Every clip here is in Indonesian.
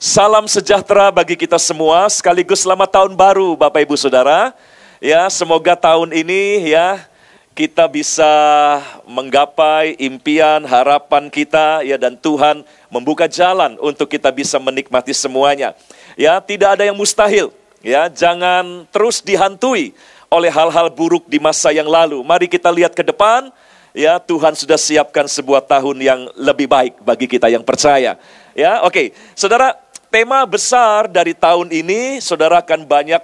Salam sejahtera bagi kita semua, sekaligus selamat tahun baru Bapak Ibu Saudara. Ya, semoga tahun ini ya kita bisa menggapai impian, harapan kita ya, dan Tuhan membuka jalan untuk kita bisa menikmati semuanya. Ya, tidak ada yang mustahil. Ya, jangan terus dihantui oleh hal-hal buruk di masa yang lalu. Mari kita lihat ke depan. Ya, Tuhan sudah siapkan sebuah tahun yang lebih baik bagi kita yang percaya. Ya, oke. Saudara, tema besar dari tahun ini, saudara akan banyak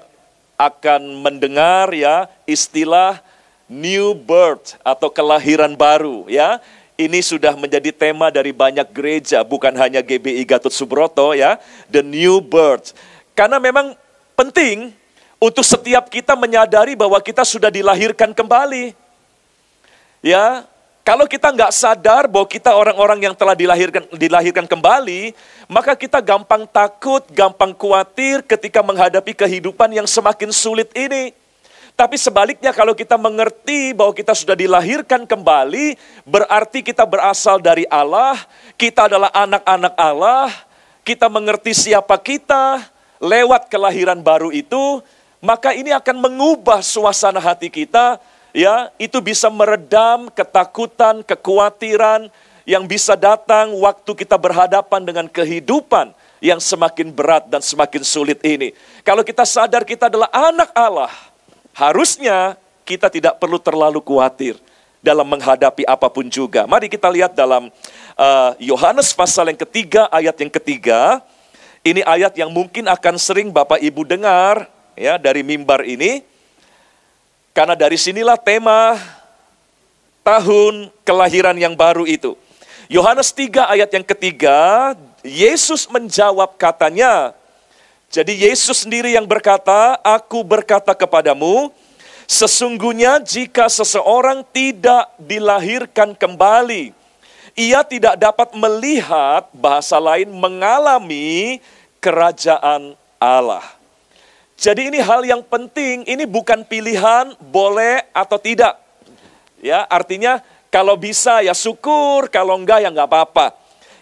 mendengar ya istilah new birth atau kelahiran baru ya. Ini sudah menjadi tema dari banyak gereja, bukan hanya GBI Gatot Subroto ya, the new birth. Karena memang penting untuk setiap kita menyadari bahwa kita sudah dilahirkan kembali. Ya, kalau kita nggak sadar bahwa kita orang-orang yang telah dilahirkan kembali, maka kita gampang takut, gampang khawatir ketika menghadapi kehidupan yang semakin sulit ini. Tapi sebaliknya kalau kita mengerti bahwa kita sudah dilahirkan kembali, berarti kita berasal dari Allah, kita adalah anak-anak Allah, kita mengerti siapa kita, lewat kelahiran baru itu, maka ini akan mengubah suasana hati kita. Ya, itu bisa meredam ketakutan, kekhawatiran yang bisa datang waktu kita berhadapan dengan kehidupan yang semakin berat dan semakin sulit ini. Kalau kita sadar kita adalah anak Allah, harusnya kita tidak perlu terlalu khawatir dalam menghadapi apapun juga. Mari kita lihat dalam Yohanes pasal yang ketiga, ayat yang ketiga. Ini ayat yang mungkin akan sering Bapak Ibu dengar ya dari mimbar ini. Karena dari sinilah tema tahun kelahiran yang baru itu. Yohanes 3 ayat yang ketiga, Yesus menjawab katanya. Jadi Yesus sendiri yang berkata, "Aku berkata kepadamu, sesungguhnya jika seseorang tidak dilahirkan kembali, ia tidak dapat melihat," bahasa lain, "mengalami kerajaan Allah." Jadi ini hal yang penting, ini bukan pilihan boleh atau tidak. Ya, artinya kalau bisa ya syukur, kalau enggak ya enggak apa-apa.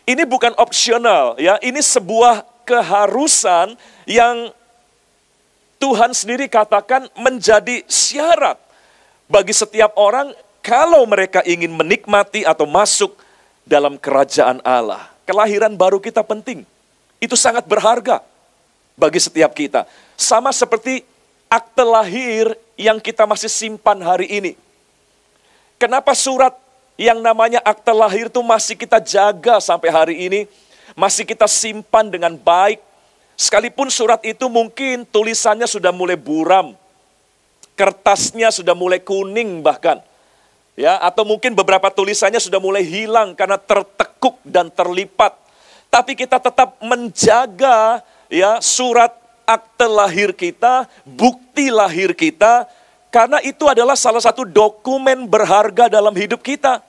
Ini bukan opsional ya, ini sebuah keharusan yang Tuhan sendiri katakan menjadi syarat bagi setiap orang kalau mereka ingin menikmati atau masuk dalam kerajaan Allah. Kelahiran baru kita penting. Itu sangat berharga bagi setiap kita. Sama seperti akte lahir yang kita masih simpan hari ini. Kenapa surat yang namanya akte lahir itu masih kita jaga sampai hari ini, masih kita simpan dengan baik, sekalipun surat itu mungkin tulisannya sudah mulai buram, kertasnya sudah mulai kuning bahkan, ya, atau mungkin beberapa tulisannya sudah mulai hilang karena tertekuk dan terlipat, tapi kita tetap menjaga ya surat akte lahir kita, bukti lahir kita, karena itu adalah salah satu dokumen berharga dalam hidup kita.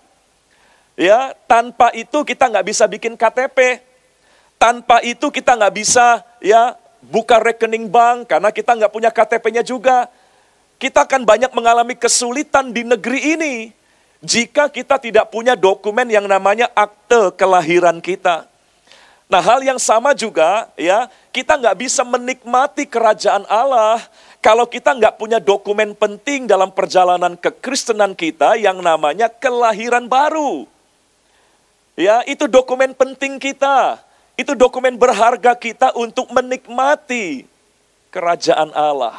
Ya, tanpa itu kita nggak bisa bikin KTP, tanpa itu kita nggak bisa ya buka rekening bank karena kita nggak punya KTP-nya juga. Kita akan banyak mengalami kesulitan di negeri ini jika kita tidak punya dokumen yang namanya akte kelahiran kita. Nah, hal yang sama juga ya, kita nggak bisa menikmati kerajaan Allah kalau kita nggak punya dokumen penting dalam perjalanan kekristenan kita yang namanya kelahiran baru. Ya, itu dokumen penting kita. Itu dokumen berharga kita untuk menikmati kerajaan Allah.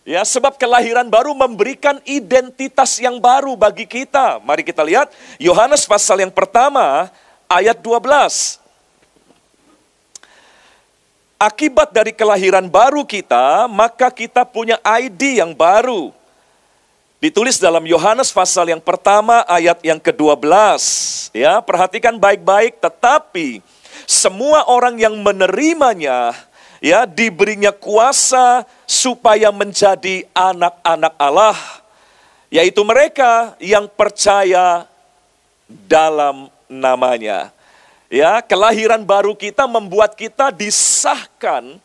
Ya, sebab kelahiran baru memberikan identitas yang baru bagi kita. Mari kita lihat Yohanes pasal yang pertama, ayat 12. Akibat dari kelahiran baru kita, maka kita punya ID yang baru. Ditulis dalam Yohanes pasal yang pertama, ayat yang ke-12. Ya, perhatikan baik-baik, tetapi semua orang yang menerimanya, ya, diberinya kuasa supaya menjadi anak-anak Allah, yaitu mereka yang percaya dalam namanya. Ya, kelahiran baru kita membuat kita disahkan,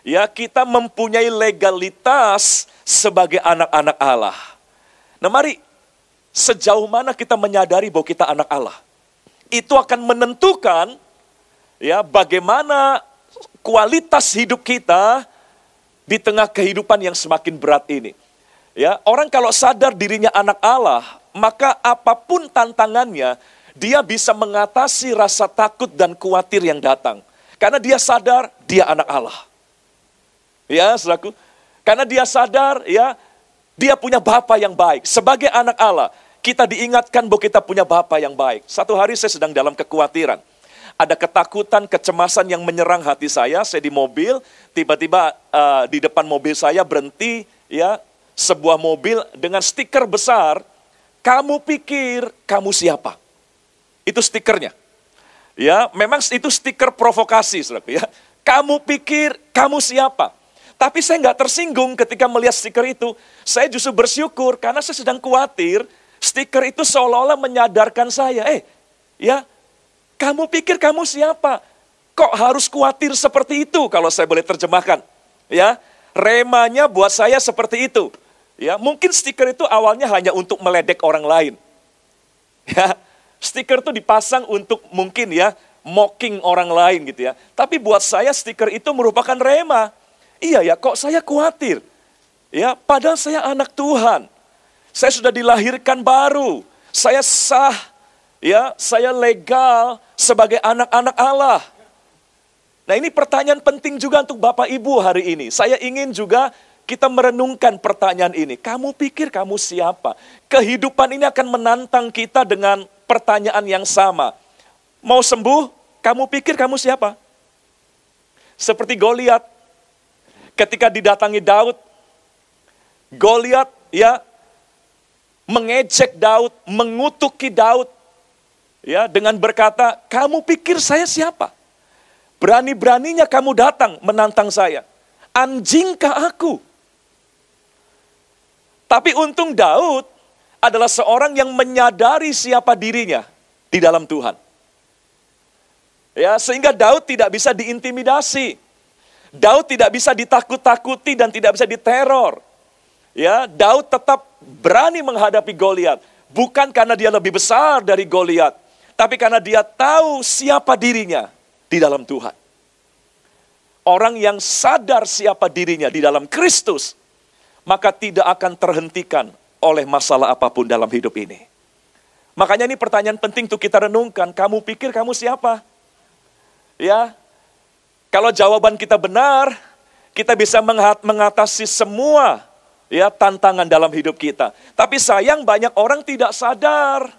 ya, kita mempunyai legalitas sebagai anak-anak Allah. Nah, mari sejauh mana kita menyadari bahwa kita anak Allah. Itu akan menentukan Ya, bagaimana kualitas hidup kita di tengah kehidupan yang semakin berat ini. Ya, orang kalau sadar dirinya anak Allah, maka apapun tantangannya, dia bisa mengatasi rasa takut dan khawatir yang datang. Karena dia sadar dia anak Allah. Ya, saudaraku. Karena dia sadar, ya, dia punya Bapa yang baik. Sebagai anak Allah, kita diingatkan bahwa kita punya Bapa yang baik. Satu hari saya sedang dalam kekhawatiran. Ada ketakutan, kecemasan yang menyerang hati saya di mobil, tiba-tiba di depan mobil saya berhenti, ya, sebuah mobil dengan stiker besar, "Kamu pikir kamu siapa?" Itu stikernya. Ya, memang itu stiker provokasi, saudaraku, ya. Kamu pikir kamu siapa? Tapi saya nggak tersinggung ketika melihat stiker itu. Saya justru bersyukur karena saya sedang khawatir. Stiker itu seolah-olah menyadarkan saya, ya, kamu pikir kamu siapa? Kok harus khawatir seperti itu kalau saya boleh terjemahkan? Ya, remanya buat saya seperti itu. Ya, mungkin stiker itu awalnya hanya untuk meledek orang lain. Ya, stiker itu dipasang untuk mungkin ya mocking orang lain gitu ya. Tapi buat saya stiker itu merupakan rema. Iya ya, kok saya khawatir? Ya, padahal saya anak Tuhan. Saya sudah dilahirkan baru. Saya sah, ya, saya legal sebagai anak-anak Allah. Nah, ini pertanyaan penting juga untuk Bapak Ibu hari ini. Saya ingin juga kita merenungkan pertanyaan ini. Kamu pikir kamu siapa? Kehidupan ini akan menantang kita dengan pertanyaan yang sama. Mau sembuh? Kamu pikir kamu siapa? Seperti Goliat. Ketika didatangi Daud, Goliat ya mengejek Daud, mengutuki Daud, ya, dengan berkata, "Kamu pikir saya siapa? Berani-beraninya kamu datang menantang saya. Anjingkah aku?" Tapi untung Daud adalah seorang yang menyadari siapa dirinya di dalam Tuhan. Ya, sehingga Daud tidak bisa diintimidasi. Daud tidak bisa ditakut-takuti dan tidak bisa diteror. Ya, Daud tetap berani menghadapi Goliat, bukan karena dia lebih besar dari Goliat, tapi karena dia tahu siapa dirinya di dalam Tuhan. Orang yang sadar siapa dirinya di dalam Kristus, maka tidak akan terhentikan oleh masalah apapun dalam hidup ini. Makanya ini pertanyaan penting untuk kita renungkan. Kamu pikir kamu siapa? Ya, kalau jawaban kita benar, kita bisa mengatasi semua ya tantangan dalam hidup kita. Tapi sayang banyak orang tidak sadar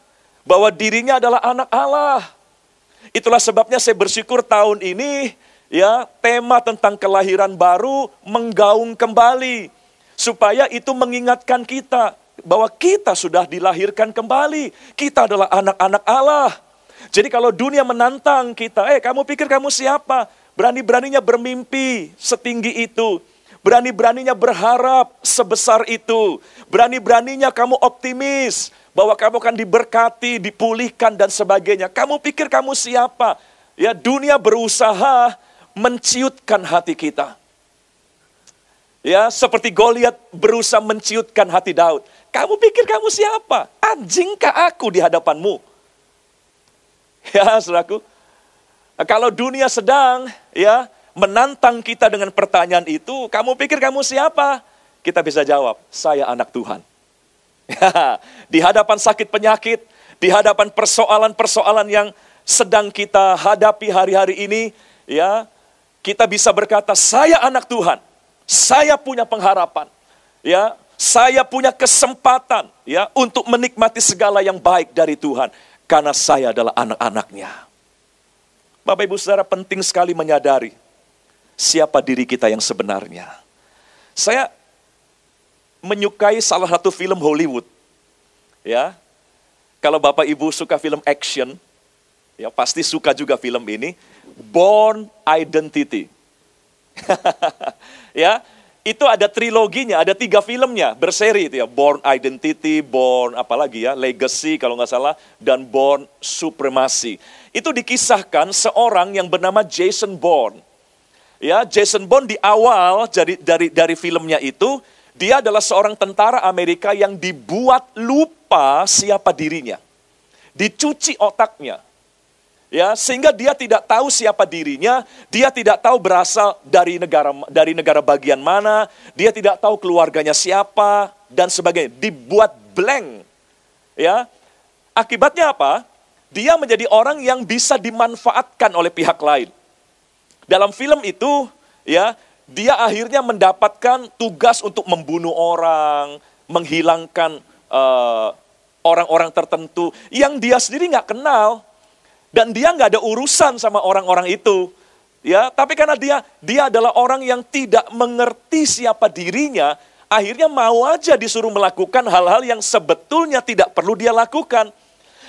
bahwa dirinya adalah anak Allah. Itulah sebabnya saya bersyukur tahun ini ya tema tentang kelahiran baru menggaung kembali. Supaya itu mengingatkan kita bahwa kita sudah dilahirkan kembali. Kita adalah anak-anak Allah. Jadi kalau dunia menantang kita, kamu pikir kamu siapa? Berani-beraninya bermimpi setinggi itu. Berani-beraninya berharap sebesar itu. Berani-beraninya kamu optimis bahwa kamu akan diberkati, dipulihkan dan sebagainya. Kamu pikir kamu siapa? Ya, dunia berusaha menciutkan hati kita. Ya, seperti Goliat berusaha menciutkan hati Daud. Kamu pikir kamu siapa? Anjingkah aku di hadapanmu? Ya, saudaraku. Kalau dunia sedang ya menantang kita dengan pertanyaan itu, kamu pikir kamu siapa? Kita bisa jawab, saya anak Tuhan. Di hadapan sakit penyakit, di hadapan persoalan-persoalan yang sedang kita hadapi hari-hari ini, ya, kita bisa berkata, saya anak Tuhan. Saya punya pengharapan. Ya, saya punya kesempatan ya untuk menikmati segala yang baik dari Tuhan karena saya adalah anak-anaknya. Bapak Ibu Saudara, penting sekali menyadari siapa diri kita yang sebenarnya. Saya menyukai salah satu film Hollywood. Ya. Kalau Bapak Ibu suka film action, ya pasti suka juga film ini, Bourne Identity. Ya, itu ada triloginya, ada 3 filmnya berseri itu ya, Bourne Identity, Bourne apalagi ya, Legacy kalau nggak salah, dan Bourne Supremacy. Itu dikisahkan seorang yang bernama Jason Bourne. Ya, Jason Bourne di awal dari filmnya itu, dia adalah seorang tentara Amerika yang dibuat lupa siapa dirinya. Dicuci otaknya. Ya, sehingga dia tidak tahu siapa dirinya, dia tidak tahu berasal dari negara bagian mana, dia tidak tahu keluarganya siapa dan sebagainya. Dibuat blank. Ya. Akibatnya apa? Dia menjadi orang yang bisa dimanfaatkan oleh pihak lain. Dalam film itu, ya, dia akhirnya mendapatkan tugas untuk membunuh orang, menghilangkan orang-orang tertentu yang dia sendiri nggak kenal. Dan dia nggak ada urusan sama orang-orang itu. Ya, tapi karena dia adalah orang yang tidak mengerti siapa dirinya, akhirnya mau aja disuruh melakukan hal-hal yang sebetulnya tidak perlu dia lakukan.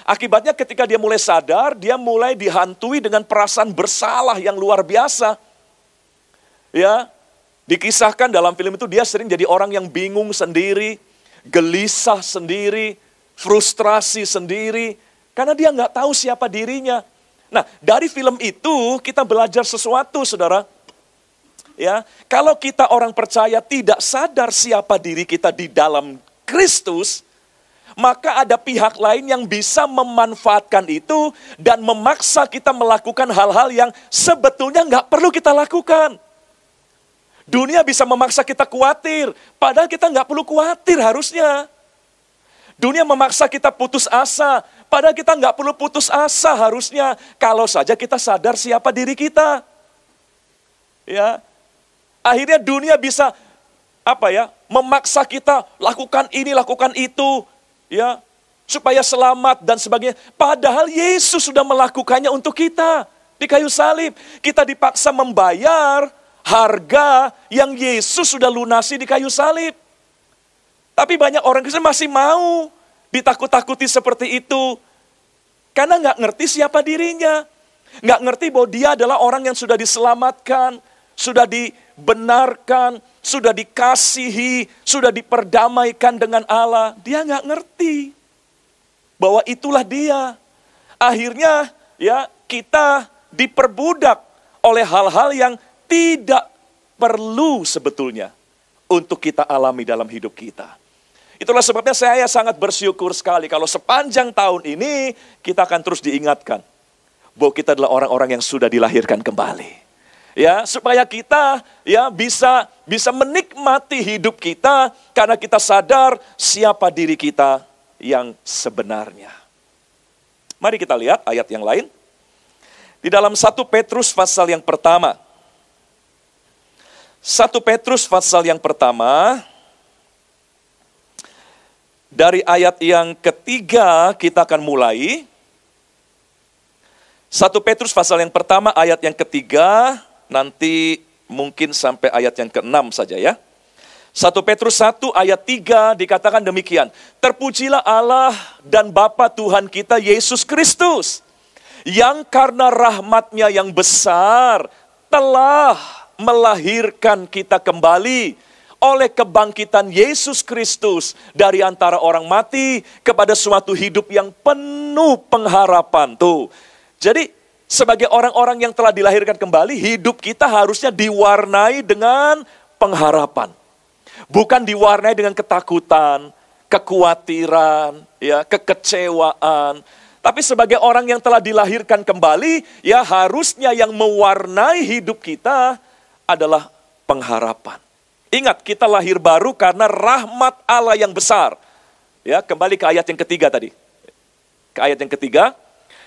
Akibatnya ketika dia mulai sadar, dia mulai dihantui dengan perasaan bersalah yang luar biasa. Ya, dikisahkan dalam film itu dia sering jadi orang yang bingung sendiri, gelisah sendiri, frustrasi sendiri, karena dia nggak tahu siapa dirinya. Nah, dari film itu kita belajar sesuatu, saudara. Ya, kalau kita orang percaya tidak sadar siapa diri kita di dalam Kristus, maka ada pihak lain yang bisa memanfaatkan itu dan memaksa kita melakukan hal-hal yang sebetulnya nggak perlu kita lakukan. Dunia bisa memaksa kita khawatir, padahal kita nggak perlu khawatir harusnya. Dunia memaksa kita putus asa, padahal kita nggak perlu putus asa harusnya, kalau saja kita sadar siapa diri kita. Ya, akhirnya dunia bisa memaksa kita lakukan ini, lakukan itu, ya, supaya selamat dan sebagainya. Padahal Yesus sudah melakukannya untuk kita di kayu salib. Kita dipaksa membayar harga yang Yesus sudah lunasi di kayu salib. Tapi banyak orang Kristen masih mau ditakut-takuti seperti itu. Karena nggak ngerti siapa dirinya. Nggak ngerti bahwa dia adalah orang yang sudah diselamatkan, sudah dibenarkan, sudah dikasihi, sudah diperdamaikan dengan Allah. Dia nggak ngerti bahwa itulah dia. Akhirnya ya kita diperbudak oleh hal-hal yang tidak perlu sebetulnya untuk kita alami dalam hidup kita. Itulah sebabnya saya sangat bersyukur sekali kalau sepanjang tahun ini kita akan terus diingatkan bahwa kita adalah orang-orang yang sudah dilahirkan kembali. Ya, supaya kita ya bisa menikmati hidup kita karena kita sadar siapa diri kita yang sebenarnya. Mari kita lihat ayat yang lain. Di dalam 1 Petrus pasal yang pertama. 1 Petrus pasal yang pertama, dari ayat yang ketiga kita akan mulai. 1 Petrus pasal yang pertama ayat yang ketiga, nanti mungkin sampai ayat yang ke-6 saja ya. 1 Petrus 1 ayat 3 dikatakan demikian. Terpujilah Allah dan Bapa Tuhan kita Yesus Kristus, yang karena rahmat-Nya yang besar telah melahirkan kita kembali oleh kebangkitan Yesus Kristus dari antara orang mati kepada suatu hidup yang penuh pengharapan. Tuh. Jadi sebagai orang-orang yang telah dilahirkan kembali, hidup kita harusnya diwarnai dengan pengharapan. Bukan diwarnai dengan ketakutan, kekhawatiran, ya, kekecewaan. Tapi sebagai orang yang telah dilahirkan kembali, ya harusnya yang mewarnai hidup kita adalah pengharapan. Ingat, kita lahir baru karena rahmat Allah yang besar. Ya, kembali ke ayat yang ketiga tadi. Ke ayat yang ketiga,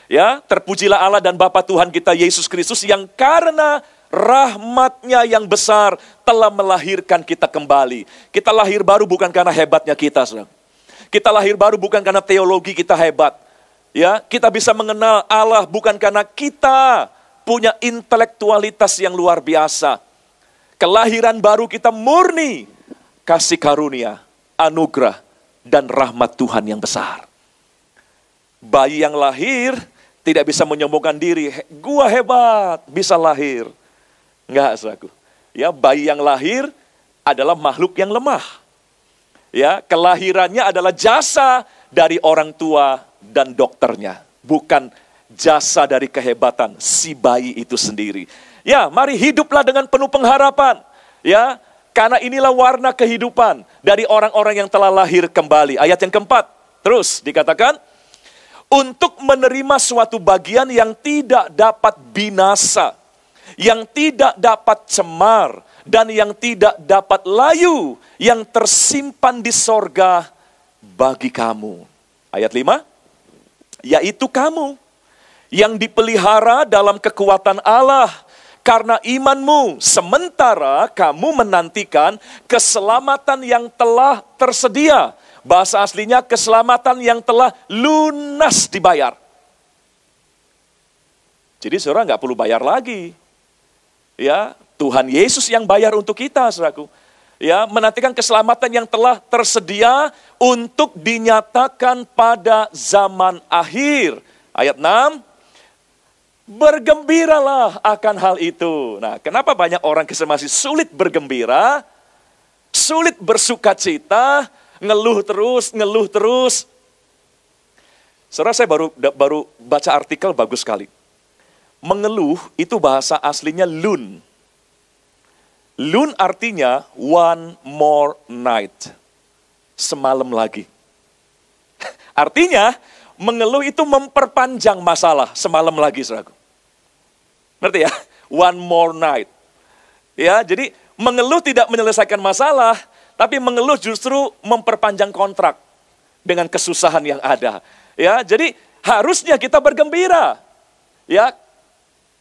ya, terpujilah Allah dan Bapa Tuhan kita Yesus Kristus yang karena rahmat-Nya yang besar telah melahirkan kita kembali. Kita lahir baru bukan karena hebatnya kita, saudara. Kita lahir baru bukan karena teologi kita hebat. Ya, kita bisa mengenal Allah bukan karena kita punya intelektualitas yang luar biasa. Kelahiran baru kita murni kasih karunia, anugerah, dan rahmat Tuhan yang besar. Bayi yang lahir tidak bisa menyombongkan diri. Gua hebat, bisa lahir. Enggak, saudaraku. Ya, bayi yang lahir adalah makhluk yang lemah. Ya, kelahirannya adalah jasa dari orang tua dan dokternya, bukan jasa dari kehebatan si bayi itu sendiri. Ya, mari hiduplah dengan penuh pengharapan. Ya, karena inilah warna kehidupan dari orang-orang yang telah lahir kembali. Ayat yang keempat, terus dikatakan, untuk menerima suatu bagian yang tidak dapat binasa, yang tidak dapat cemar, dan yang tidak dapat layu, yang tersimpan di sorga bagi kamu. Ayat 5, yaitu kamu yang dipelihara dalam kekuatan Allah karena imanmu, sementara kamu menantikan keselamatan yang telah tersedia. Bahasa aslinya keselamatan yang telah lunas dibayar. Jadi saudara nggak perlu bayar lagi. Ya, Tuhan Yesus yang bayar untuk kita, saudaraku. Ya, menantikan keselamatan yang telah tersedia untuk dinyatakan pada zaman akhir. Ayat 6, bergembiralah akan hal itu. Nah, kenapa banyak orang Kristen masih sulit bergembira, sulit bersuka cita, ngeluh terus. Saudara, saya baru baca artikel bagus sekali. Mengeluh itu bahasa aslinya lun. Lun artinya one more night. Semalam lagi. Artinya, mengeluh itu memperpanjang masalah semalam lagi, saudaraku. Ngerti ya? One more night. Ya, jadi mengeluh tidak menyelesaikan masalah, tapi mengeluh justru memperpanjang kontrak dengan kesusahan yang ada. Ya, jadi harusnya kita bergembira. Ya,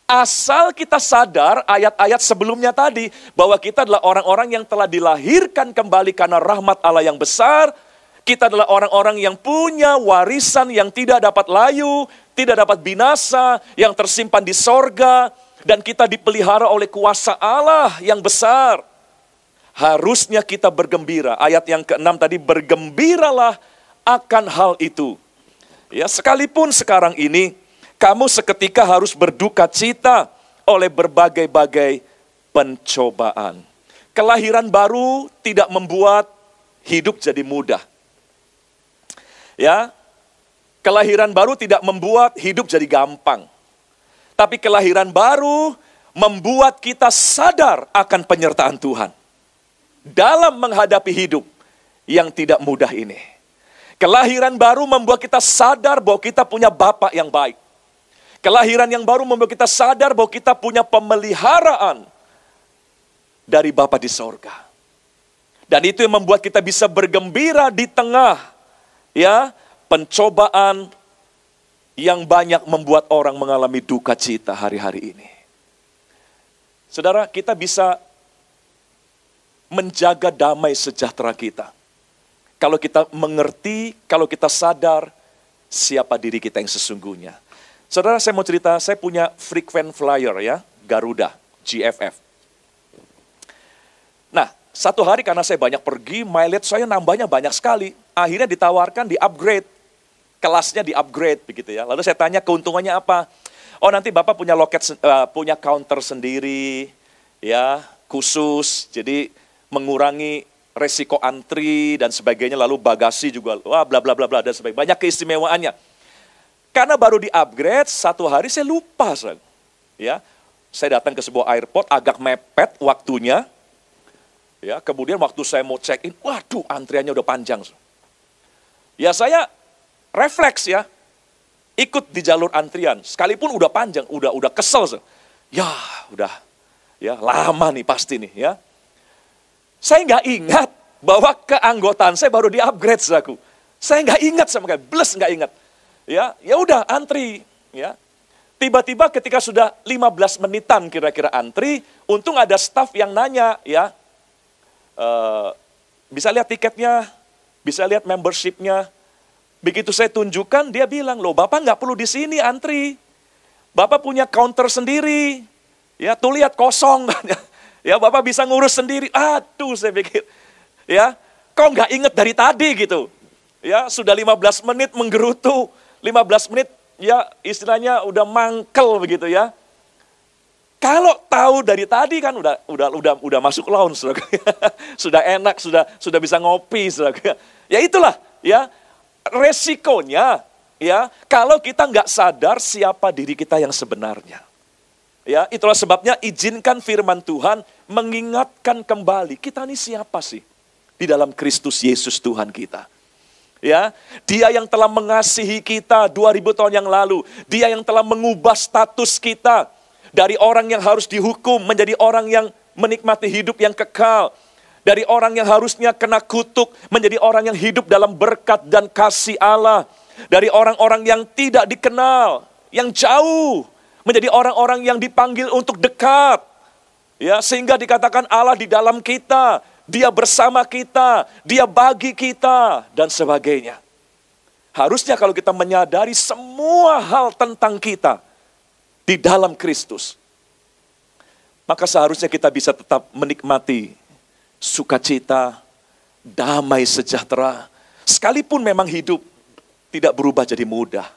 asal kita sadar ayat-ayat sebelumnya tadi, bahwa kita adalah orang-orang yang telah dilahirkan kembali karena rahmat Allah yang besar. Kita adalah orang-orang yang punya warisan yang tidak dapat layu, tidak dapat binasa, yang tersimpan di sorga. Dan kita dipelihara oleh kuasa Allah yang besar. Harusnya kita bergembira. Ayat yang ke-6 tadi, bergembiralah akan hal itu. Ya, sekalipun sekarang ini, kamu seketika harus berduka cita oleh berbagai-bagai pencobaan. Kelahiran baru tidak membuat hidup jadi mudah. Ya, kelahiran baru tidak membuat hidup jadi gampang. Tapi kelahiran baru membuat kita sadar akan penyertaan Tuhan dalam menghadapi hidup yang tidak mudah ini. Kelahiran baru membuat kita sadar bahwa kita punya Bapa yang baik. Kelahiran yang baru membuat kita sadar bahwa kita punya pemeliharaan dari Bapa di sorga. Dan itu yang membuat kita bisa bergembira di tengah ya pencobaan yang banyak membuat orang mengalami duka cita hari-hari ini. Saudara, kita bisa menjaga damai sejahtera kita. Kalau kita mengerti, kalau kita sadar siapa diri kita yang sesungguhnya. Saudara, saya mau cerita, saya punya frequent flyer ya, Garuda, GFF. Nah, satu hari karena saya banyak pergi, mileage saya nambahnya banyak sekali. Akhirnya ditawarkan di-upgrade, kelasnya di-upgrade begitu ya. Lalu saya tanya keuntungannya apa? Oh, nanti Bapak punya loket, punya counter sendiri, ya, khusus. Jadi mengurangi resiko antri dan sebagainya. Lalu bagasi juga, wah bla bla bla bla dan sebagainya. Banyak keistimewaannya. Karena baru di-upgrade, satu hari saya lupa. Ya, saya datang ke sebuah airport, agak mepet waktunya. Ya, kemudian waktu saya mau check-in, waduh antriannya udah panjang. Ya saya refleks ya, ikut di jalur antrian. Sekalipun udah panjang, udah kesel. Ya, udah ya lama nih pasti nih ya. Saya nggak ingat bahwa keanggotaan saya baru di-upgrade, saudaraku. Saya nggak ingat sama sekali, bless nggak ingat. Ya udah antri, ya. Tiba-tiba ketika sudah 15 menitan kira-kira antri, untung ada staf yang nanya, ya. Bisa lihat tiketnya, bisa lihat membershipnya. Begitu saya tunjukkan, dia bilang, loh Bapak nggak perlu di sini antri. Bapak punya counter sendiri. Ya, tuh lihat kosong. Ya, Bapak bisa ngurus sendiri. Aduh, saya pikir, ya, kok nggak inget dari tadi gitu. Ya, sudah 15 menit menggerutu. 15 menit, ya istilahnya udah mangkel begitu ya. Kalau tahu dari tadi kan udah masuk lounge, sudah enak, sudah bisa ngopi, ya itulah ya resikonya ya kalau kita nggak sadar siapa diri kita yang sebenarnya. Ya itulah sebabnya izinkan firman Tuhan mengingatkan kembali kita ini siapa sih di dalam Kristus Yesus Tuhan kita. Ya, Dia yang telah mengasihi kita 2000 tahun yang lalu. Dia yang telah mengubah status kita dari orang yang harus dihukum menjadi orang yang menikmati hidup yang kekal. Dari orang yang harusnya kena kutuk menjadi orang yang hidup dalam berkat dan kasih Allah. Dari orang-orang yang tidak dikenal, yang jauh, menjadi orang-orang yang dipanggil untuk dekat. Ya, sehingga dikatakan Allah di dalam kita, Dia bersama kita, Dia bagi kita, dan sebagainya. Harusnya kalau kita menyadari semua hal tentang kita di dalam Kristus, maka seharusnya kita bisa tetap menikmati sukacita, damai sejahtera, sekalipun memang hidup tidak berubah jadi mudah.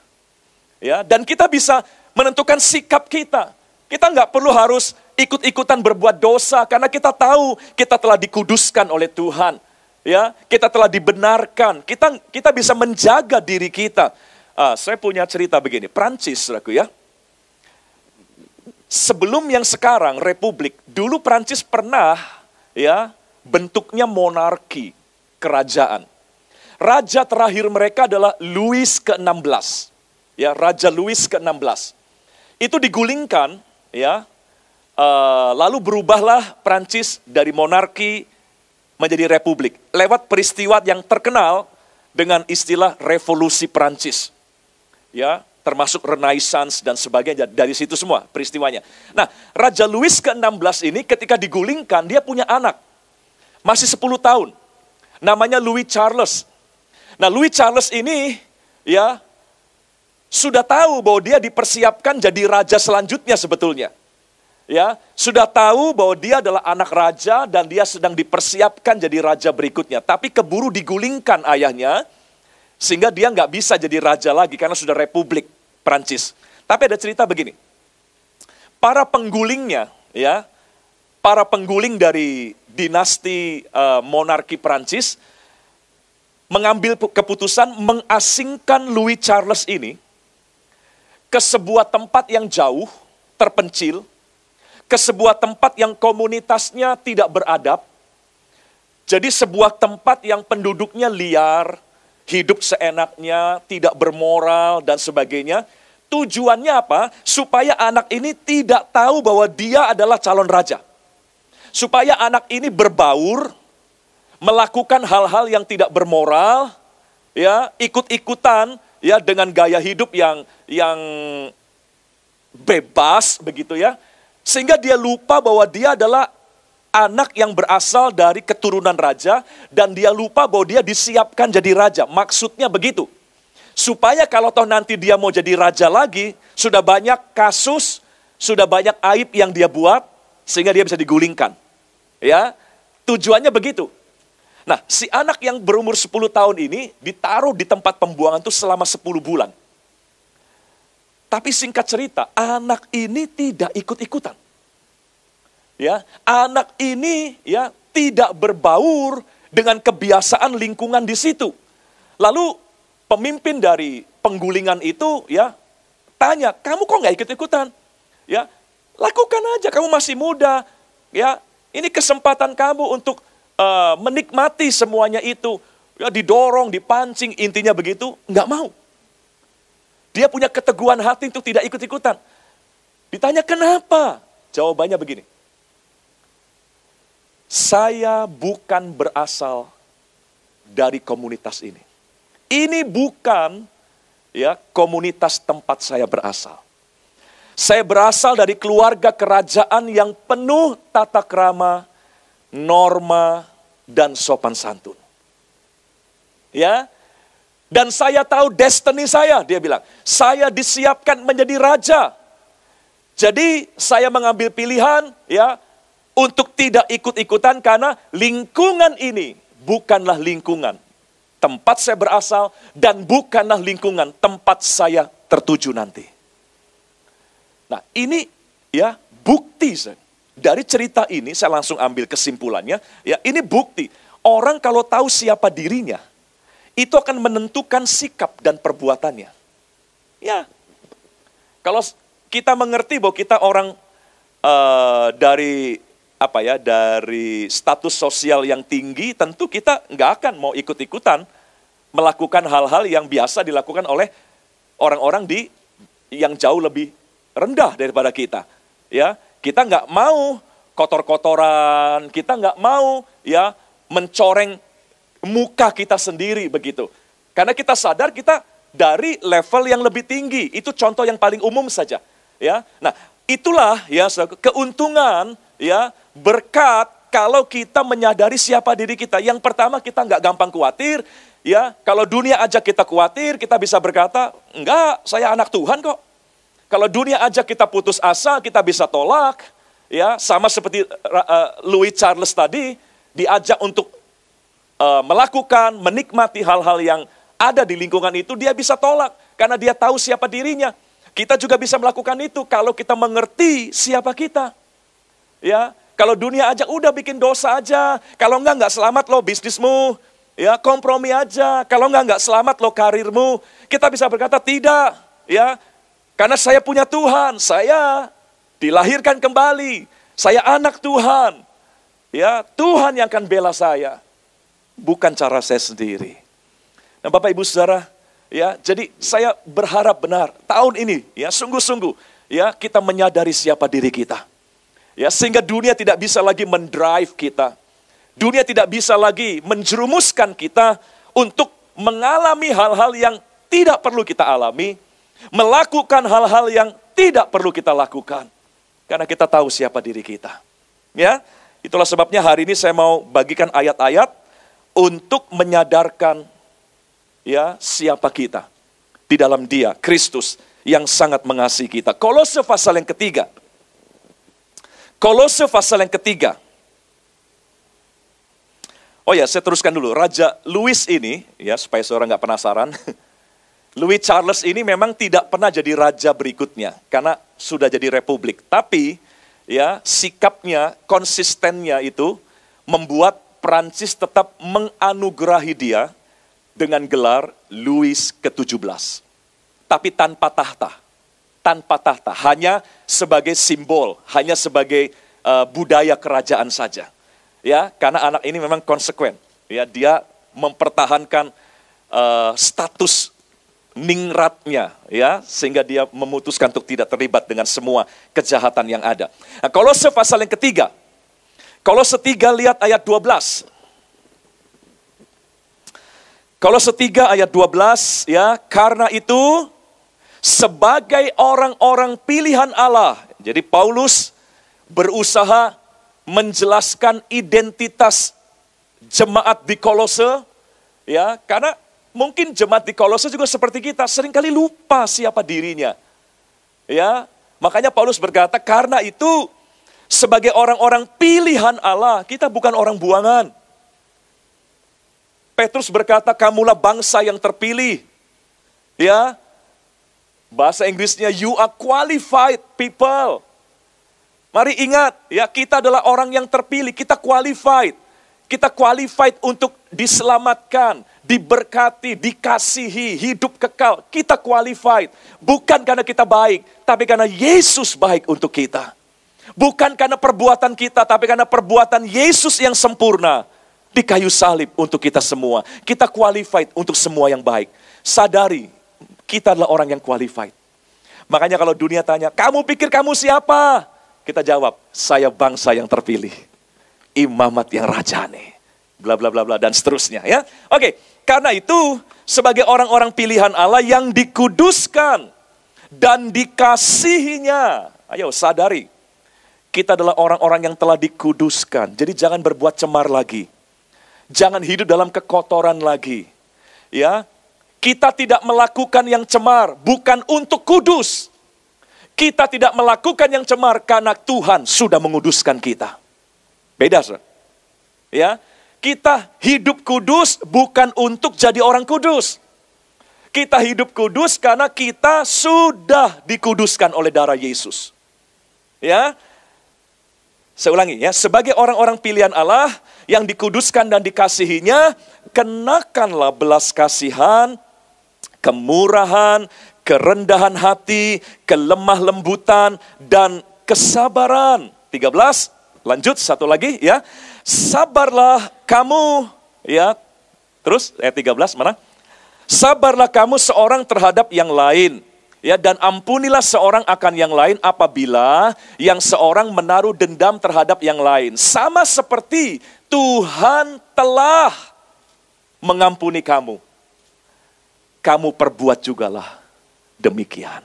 Ya, dan kita bisa menentukan sikap kita. Kita nggak perlu harus ikut-ikutan berbuat dosa, karena kita tahu kita telah dikuduskan oleh Tuhan. Ya, kita telah dibenarkan. Kita bisa menjaga diri kita. Saya punya cerita begini, Prancis, saudaraku ya. Sebelum yang sekarang Republik, dulu Prancis pernah ya bentuknya monarki, kerajaan. Raja terakhir mereka adalah Louis ke-16. Ya, Raja Louis ke-16. Itu digulingkan, ya. Lalu berubahlah Prancis dari monarki menjadi republik. Lewat peristiwa yang terkenal dengan istilah revolusi Prancis. Ya, termasuk Renaissance dan sebagainya, dari situ semua peristiwanya. Nah, Raja Louis ke-16 ini ketika digulingkan, dia punya anak. Masih 10 tahun. Namanya Louis Charles. Nah, Louis Charles ini ya sudah tahu bahwa dia dipersiapkan jadi raja selanjutnya sebetulnya. Ya, sudah tahu bahwa dia adalah anak raja dan dia sedang dipersiapkan jadi raja berikutnya. Tapi keburu digulingkan ayahnya, sehingga dia nggak bisa jadi raja lagi karena sudah republik Prancis. Tapi ada cerita begini. Para penggulingnya, ya, para pengguling dari dinasti monarki Prancis mengambil keputusan mengasingkan Louis Charles ini ke sebuah tempat yang jauh, terpencil, ke sebuah tempat yang komunitasnya tidak beradab. Jadi sebuah tempat yang penduduknya liar, hidup seenaknya, tidak bermoral dan sebagainya. Tujuannya apa? Supaya anak ini tidak tahu bahwa dia adalah calon raja. Supaya anak ini berbaur, melakukan hal-hal yang tidak bermoral, ya, ikut-ikutan, ya, dengan gaya hidup yang bebas begitu ya. Sehingga dia lupa bahwa dia adalah anak yang berasal dari keturunan raja dan dia lupa bahwa dia disiapkan jadi raja. Maksudnya begitu. Supaya kalau toh nanti dia mau jadi raja lagi, sudah banyak kasus, sudah banyak aib yang dia buat sehingga dia bisa digulingkan. Ya, tujuannya begitu. Nah, si anak yang berumur 10 tahun ini ditaruh di tempat pembuangan itu selama 10 bulan. Tapi singkat cerita, anak ini tidak ikut-ikutan. Ya, anak ini ya tidak berbaur dengan kebiasaan lingkungan di situ. Lalu pemimpin dari penggulingan itu ya tanya, "Kamu kok nggak ikut-ikutan?" Ya, lakukan aja, kamu masih muda. Ya, ini kesempatan kamu untuk menikmati semuanya itu. Ya, didorong, dipancing, intinya begitu, nggak mau. Dia punya keteguhan hati untuk tidak ikut-ikutan. Ditanya kenapa? Jawabannya begini. Saya bukan berasal dari komunitas ini. Ini bukan ya komunitas tempat saya berasal. Saya berasal dari keluarga kerajaan yang penuh tata krama, norma, dan sopan santun. Ya, dan saya tahu destiny saya, dia bilang. Saya disiapkan menjadi raja. Jadi saya mengambil pilihan ya untuk tidak ikut-ikutan karena lingkungan ini bukanlah lingkungan tempat saya berasal dan bukanlah lingkungan tempat saya tertuju nanti. Nah, ini ya bukti dari cerita ini saya langsung ambil kesimpulannya, ya ini bukti. Orang kalau tahu siapa dirinya, itu akan menentukan sikap dan perbuatannya. Ya, kalau kita mengerti bahwa kita orang dari status sosial yang tinggi, tentu kita nggak akan mau ikut-ikutan melakukan hal-hal yang biasa dilakukan oleh orang-orang yang jauh lebih rendah daripada kita. Ya, kita nggak mau kotor-kotoran, kita nggak mau ya mencoreng muka kita sendiri begitu. Karena kita sadar kita dari level yang lebih tinggi. Itu contoh yang paling umum saja. Ya, nah itulah ya keuntungan ya berkat kalau kita menyadari siapa diri kita. Yang pertama kita nggak gampang khawatir. Ya, kalau dunia ajak kita khawatir, kita bisa berkata, enggak, saya anak Tuhan kok. Kalau dunia ajak kita putus asa, kita bisa tolak. Ya, sama seperti Louis Charles tadi, diajak untuk melakukan, menikmati hal-hal yang ada di lingkungan itu, dia bisa tolak. Karena dia tahu siapa dirinya. Kita juga bisa melakukan itu kalau kita mengerti siapa kita. Ya, kalau dunia ajak, udah bikin dosa aja. Kalau enggak selamat loh bisnismu. Ya, kompromi aja. Kalau enggak selamat loh karirmu. Kita bisa berkata tidak, ya. Karena saya punya Tuhan, saya dilahirkan kembali. Saya anak Tuhan. Ya, Tuhan yang akan bela saya. Bukan cara saya sendiri. Nah, Bapak Ibu Saudara, ya, jadi saya berharap benar tahun ini ya sungguh-sungguh ya kita menyadari siapa diri kita. Ya, sehingga dunia tidak bisa lagi mendrive kita. Dunia tidak bisa lagi menjerumuskan kita untuk mengalami hal-hal yang tidak perlu kita alami, melakukan hal-hal yang tidak perlu kita lakukan. Karena kita tahu siapa diri kita. Ya, itulah sebabnya hari ini saya mau bagikan ayat-ayat untuk menyadarkan ya siapa kita di dalam Dia, Kristus yang sangat mengasihi kita. Kolose pasal yang ketiga. Kolose pasal yang ketiga. Oh ya, saya teruskan dulu. Raja Louis ini, ya supaya seorang nggak penasaran. Louis Charles ini memang tidak pernah jadi raja berikutnya, karena sudah jadi republik. Tapi, ya sikapnya, konsistennya itu membuat Prancis tetap menganugerahi dia dengan gelar Louis ke-17. Tapi tanpa tahta. Tanpa tahta, hanya sebagai simbol, hanya sebagai budaya kerajaan saja. Ya, karena anak ini memang konsekuen. Ya, dia mempertahankan status ningratnya, ya, sehingga dia memutuskan untuk tidak terlibat dengan semua kejahatan yang ada. Nah, Kolose pasal yang ketiga. Kolose 3 lihat ayat 12. Kolose 3 ayat 12, ya, karena itu sebagai orang-orang pilihan Allah. Jadi Paulus berusaha menjelaskan identitas jemaat di Kolose, ya, karena mungkin jemaat di Kolose juga seperti kita, seringkali lupa siapa dirinya. Ya, makanya Paulus berkata, karena itu sebagai orang-orang pilihan Allah, kita bukan orang buangan. Petrus berkata, kamulah bangsa yang terpilih. Ya, bahasa Inggrisnya, you are qualified people. Mari ingat, ya kita adalah orang yang terpilih, kita qualified. Kita qualified untuk diselamatkan, diberkati, dikasihi, hidup kekal. Kita qualified, bukan karena kita baik, tapi karena Yesus baik untuk kita. Bukan karena perbuatan kita, tapi karena perbuatan Yesus yang sempurna di kayu salib untuk kita semua. Kita qualified untuk semua yang baik. Sadari, kita adalah orang yang qualified. Makanya kalau dunia tanya, kamu pikir kamu siapa? Kita jawab, saya bangsa yang terpilih. Imamat yang rajane. Bla bla bla bla dan seterusnya ya. Oke, karena itu sebagai orang-orang pilihan Allah yang dikuduskan dan dikasihinya. Ayo sadari, kita adalah orang-orang yang telah dikuduskan. Jadi jangan berbuat cemar lagi. Jangan hidup dalam kekotoran lagi. Ya, kita tidak melakukan yang cemar bukan untuk kudus. Kita tidak melakukan yang cemar karena Tuhan sudah menguduskan kita. Beda, saudara. Ya, kita hidup kudus bukan untuk jadi orang kudus. Kita hidup kudus karena kita sudah dikuduskan oleh darah Yesus. Ya, saya ulangi ya, sebagai orang-orang pilihan Allah yang dikuduskan dan dikasihinya, kenakanlah belas kasihan, kemurahan, kerendahan hati, kelemah lembutan, dan kesabaran. 13, lanjut satu lagi ya. Sabarlah kamu, ya. Terus ayat 13 mana? Sabarlah kamu seorang terhadap yang lain. Ya, dan ampunilah seorang akan yang lain apabila yang seorang menaruh dendam terhadap yang lain. Sama seperti Tuhan telah mengampuni kamu. Kamu perbuat jugalah demikian.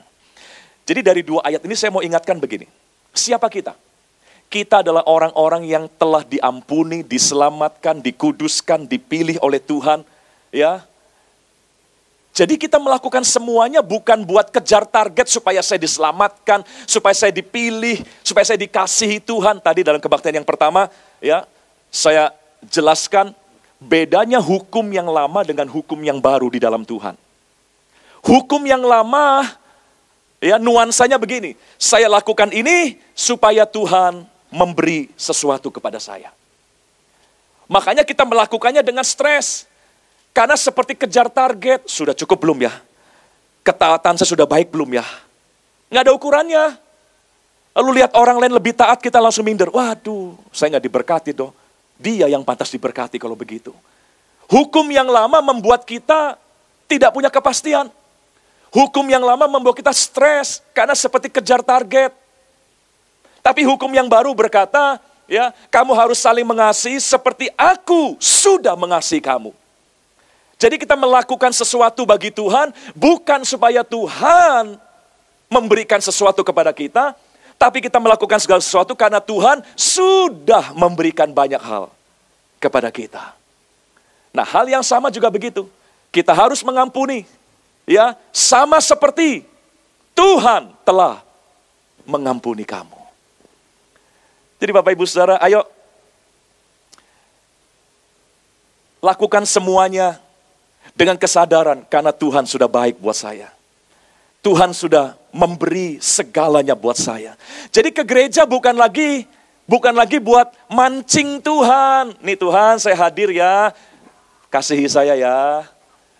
Jadi dari dua ayat ini saya mau ingatkan begini. Siapa kita? Kita adalah orang-orang yang telah diampuni, diselamatkan, dikuduskan, dipilih oleh Tuhan. Ya. Jadi kita melakukan semuanya bukan buat kejar target supaya saya diselamatkan, supaya saya dipilih, supaya saya dikasihi Tuhan. Tadi dalam kebaktian yang pertama, ya, saya jelaskan bedanya hukum yang lama dengan hukum yang baru di dalam Tuhan. Hukum yang lama, ya, nuansanya begini, saya lakukan ini supaya Tuhan memberi sesuatu kepada saya. Makanya kita melakukannya dengan stres. Karena seperti kejar target, sudah cukup belum ya? Ketaatan saya sudah baik belum ya? Nggak ada ukurannya. Lalu lihat orang lain lebih taat, kita langsung minder. Waduh, saya nggak diberkati dong. Dia yang pantas diberkati kalau begitu. Hukum yang lama membuat kita tidak punya kepastian. Hukum yang lama membuat kita stres, karena seperti kejar target. Tapi hukum yang baru berkata, ya, kamu harus saling mengasihi seperti aku sudah mengasihi kamu. Jadi kita melakukan sesuatu bagi Tuhan, bukan supaya Tuhan memberikan sesuatu kepada kita, tapi kita melakukan segala sesuatu karena Tuhan sudah memberikan banyak hal kepada kita. Nah, hal yang sama juga begitu. Kita harus mengampuni, ya, sama seperti Tuhan telah mengampuni kamu. Jadi Bapak Ibu Saudara, ayo lakukan semuanya dengan kesadaran karena Tuhan sudah baik buat saya. Tuhan sudah memberi segalanya buat saya. Jadi ke gereja bukan lagi buat mancing Tuhan. Nih Tuhan, saya hadir ya. Kasihi saya ya.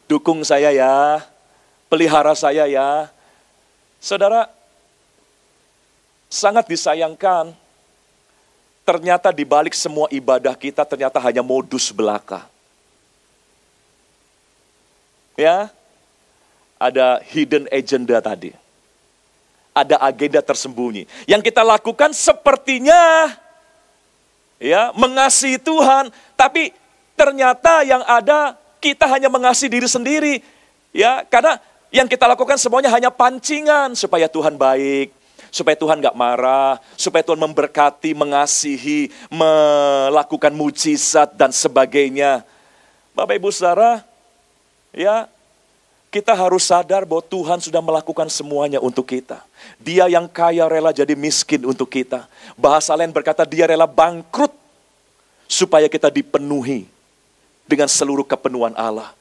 Dukung saya ya. Pelihara saya ya. Saudara, sangat disayangkan. Ternyata di balik semua ibadah kita ternyata hanya modus belaka. Ya, ada hidden agenda tadi. Ada agenda tersembunyi. Yang kita lakukan sepertinya ya mengasihi Tuhan, tapi ternyata yang ada kita hanya mengasihi diri sendiri. Ya, karena yang kita lakukan semuanya hanya pancingan supaya Tuhan baik, supaya Tuhan gak marah, supaya Tuhan memberkati, mengasihi, melakukan mujizat dan sebagainya. Bapak Ibu Saudara, ya, kita harus sadar bahwa Tuhan sudah melakukan semuanya untuk kita. Dia yang kaya rela jadi miskin untuk kita. Bahasa lain berkata dia rela bangkrut supaya kita dipenuhi dengan seluruh kepenuhan Allah.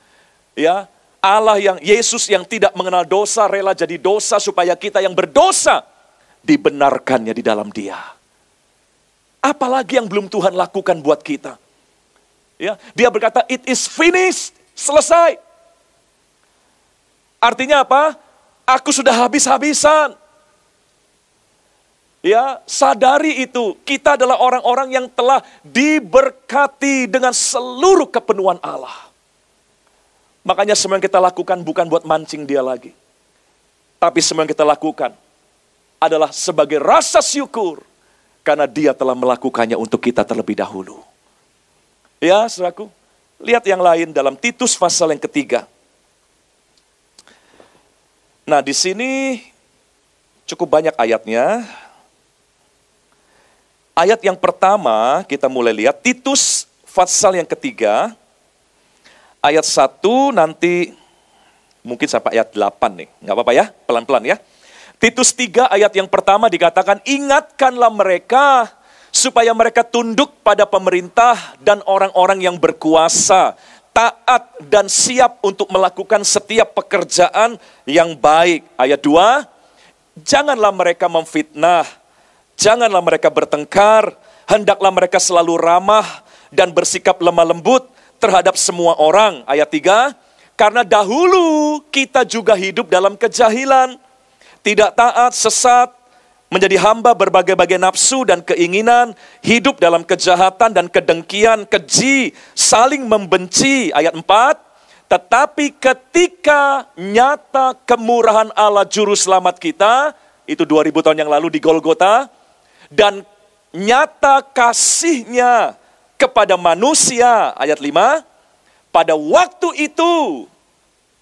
Ya, Allah yang Yesus yang tidak mengenal dosa rela jadi dosa supaya kita yang berdosa dibenarkannya di dalam Dia. Apalagi yang belum Tuhan lakukan buat kita. Ya, Dia berkata it is finished, selesai. Artinya apa? Aku sudah habis-habisan. Ya, sadari itu. Kita adalah orang-orang yang telah diberkati dengan seluruh kepenuhan Allah. Makanya semua yang kita lakukan bukan buat mancing dia lagi. Tapi semua yang kita lakukan adalah sebagai rasa syukur. Karena dia telah melakukannya untuk kita terlebih dahulu. Ya, saudaraku. Lihat yang lain dalam Titus pasal yang ketiga. Nah, di sini cukup banyak ayatnya. Ayat yang pertama kita mulai lihat Titus pasal yang ketiga. Ayat 1 nanti mungkin sampai ayat 8 nih. Enggak apa-apa ya, pelan-pelan ya. Titus 3 ayat yang pertama dikatakan, ingatkanlah mereka supaya mereka tunduk pada pemerintah dan orang-orang yang berkuasa, taat dan siap untuk melakukan setiap pekerjaan yang baik. Ayat 2, janganlah mereka memfitnah, janganlah mereka bertengkar, hendaklah mereka selalu ramah dan bersikap lemah lembut terhadap semua orang. Ayat 3, karena dahulu kita juga hidup dalam kejahilan, tidak taat, sesat, menjadi hamba berbagai-bagai nafsu dan keinginan, hidup dalam kejahatan dan kedengkian, keji, saling membenci. Ayat 4, Tetapi ketika nyata kemurahan Allah Juru Selamat kita, itu 2000 tahun yang lalu di Golgota, dan nyata kasihnya kepada manusia, ayat 5, pada waktu itu,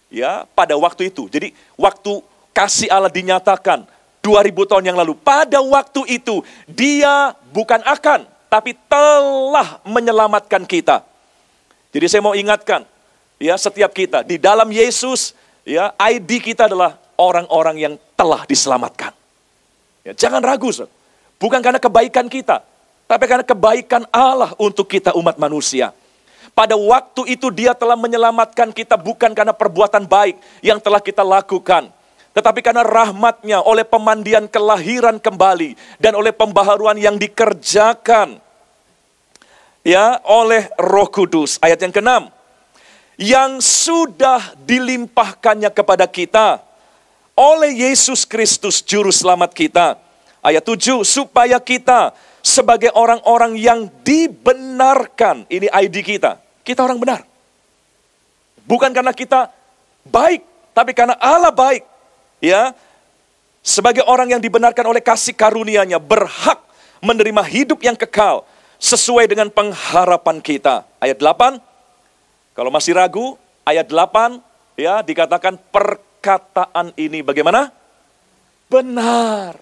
ya, pada waktu itu. Jadi waktu kasih Allah dinyatakan 2000 tahun yang lalu, pada waktu itu dia bukan akan, tapi telah menyelamatkan kita. Jadi saya mau ingatkan, ya, setiap kita di dalam Yesus, ya, ID kita adalah orang-orang yang telah diselamatkan. Ya, jangan ragu, bukan karena kebaikan kita, tapi karena kebaikan Allah untuk kita umat manusia. Pada waktu itu dia telah menyelamatkan kita bukan karena perbuatan baik yang telah kita lakukan, tetapi karena rahmat-Nya oleh pemandian kelahiran kembali dan oleh pembaharuan yang dikerjakan, ya, oleh Roh Kudus. Ayat yang ke-6, yang sudah dilimpahkannya kepada kita oleh Yesus Kristus Juru Selamat kita. Ayat 7, supaya kita sebagai orang-orang yang dibenarkan, ini ID kita. Kita orang benar. Bukan karena kita baik, tapi karena Allah baik. Ya, sebagai orang yang dibenarkan oleh kasih karunia-Nya, berhak menerima hidup yang kekal sesuai dengan pengharapan kita. Ayat 8, kalau masih ragu, ayat 8, ya, dikatakan perkataan ini bagaimana? Benar.